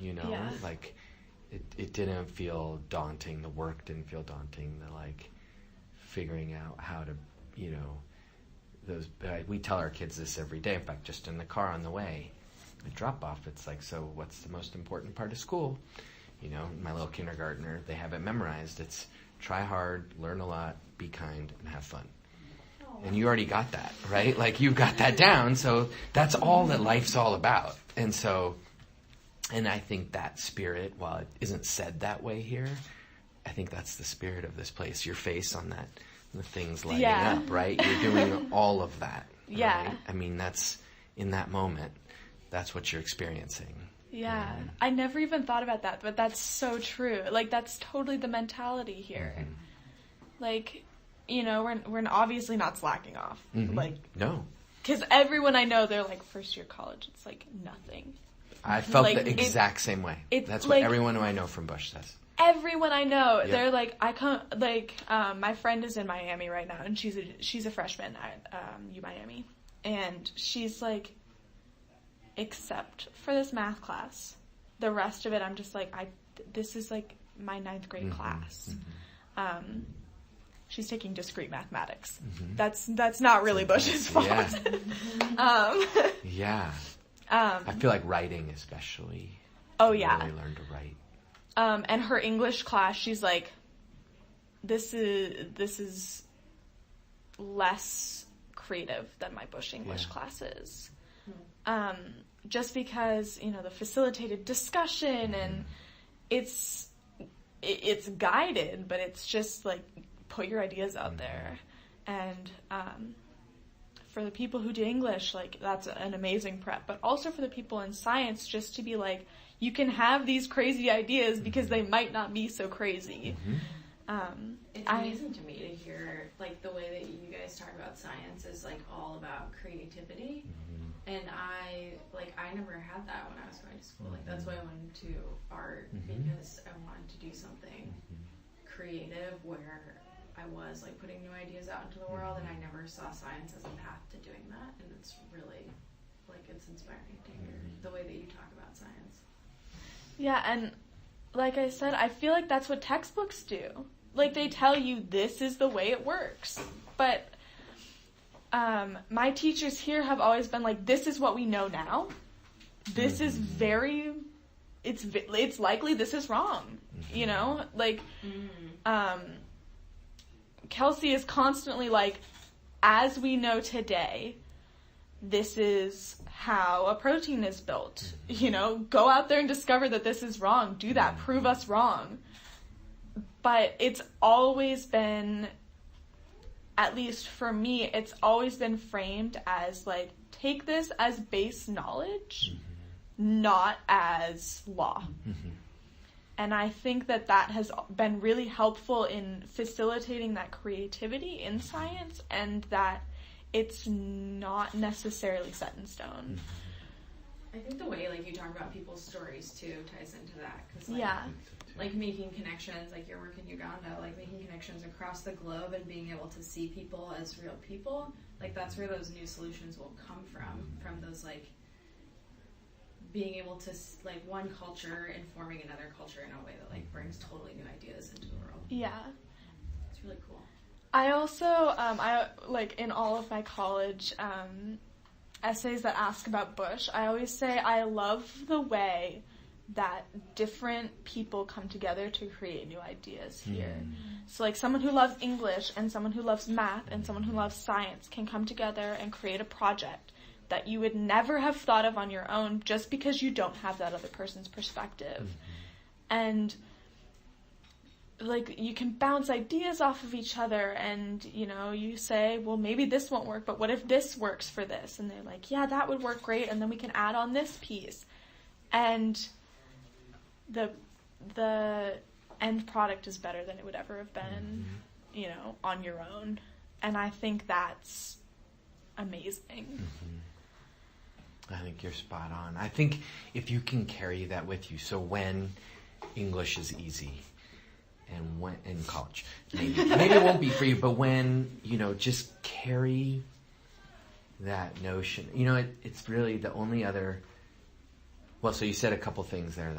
you know? Yeah. Like, it didn't feel daunting. The work didn't feel daunting. The, like, figuring out how to, you know, we tell our kids this every day. In fact, just in the car on the way, at drop-off, it's like, so what's the most important part of school? You know, my little kindergartner, they have it memorized. It's try hard, learn a lot, be kind, and have fun. And you already got that, right? Like, you've got that down, so that's all that life's all about. And so, and I think that spirit, while it isn't said that way here, I think that's the spirit of this place. Your face on that, the things lighting up, right? You're doing all of that. Yeah. Right? I mean, that's, in that moment, that's what you're experiencing. Yeah. I never even thought about that, but that's so true. Like, that's totally the mentality here. Mm-hmm. Like, you know, we're obviously not slacking off. Mm-hmm. Like, no. Because everyone I know, they're like, first year college, it's like nothing. I felt like, the exact same way. That's what like, everyone who I know from Bush says. Everyone I know, they're like, my friend is in Miami right now, and she's a freshman at UMiami, and she's like, except for this math class, the rest of it, I'm just like, this is like my 9th grade class. Mm-hmm. She's taking discrete mathematics. Mm-hmm. That's not really Bush's fault. Yeah. I feel like writing especially. Oh, yeah. Really learn to write. And her English class, she's like, this is less creative than my Bush English classes. Just because, you know, the facilitated discussion and it's guided, but it's just like, put your ideas out there. And for the people who do English, like, that's an amazing prep. But also for the people in science, just to be like, you can have these crazy ideas because they might not be so crazy. It's amazing to me to hear, like, the way that you guys talk about science is, like, all about creativity. And I never had that when I was going to school. Like, that's why I went into art, because I wanted to do something creative where I was, like, putting new ideas out into the world, and I never saw science as a path to doing that. And it's really, like, it's inspiring to hear the way that you talk about science. Yeah, and like I said, I feel like that's what textbooks do. Like, they tell you this is the way it works. But my teachers here have always been like, this is what we know now. This is it's likely this is wrong. You know? Like, Kelsey is constantly like, as we know today, this is how a protein is built. You know, go out there and discover that this is wrong. Do that. Prove us wrong. But it's always been, at least for me, it's always been framed as like, take this as base knowledge, not as law. And I think that has been really helpful in facilitating that creativity in science, and that it's not necessarily set in stone. I think the way, like, you talk about people's stories, too, ties into that. Cause, like, yeah. Like, making connections, like your work in Uganda, like, making connections across the globe and being able to see people as real people, like, that's where those new solutions will come from those, like, being able to, like, one culture informing another culture in a way that, like, brings totally new ideas into the world. Yeah. It's really cool. I also, like, in all of my college essays that ask about Bush, I always say I love the way that different people come together to create new ideas here. So, like, someone who loves English and someone who loves math and someone who loves science can come together and create a project that you would never have thought of on your own just because you don't have that other person's perspective. And, like, you can bounce ideas off of each other and, you know, you say, well, maybe this won't work, but what if this works for this? And they're like, yeah, that would work great, and then we can add on this piece. And the end product is better than it would ever have been, you know, on your own. And I think that's amazing. I think you're spot on. I think if you can carry that with you, so when English is easy, and when in college, maybe it won't be for you, but when, you know, just carry that notion. You know, it's really the only other, well, so you said a couple things there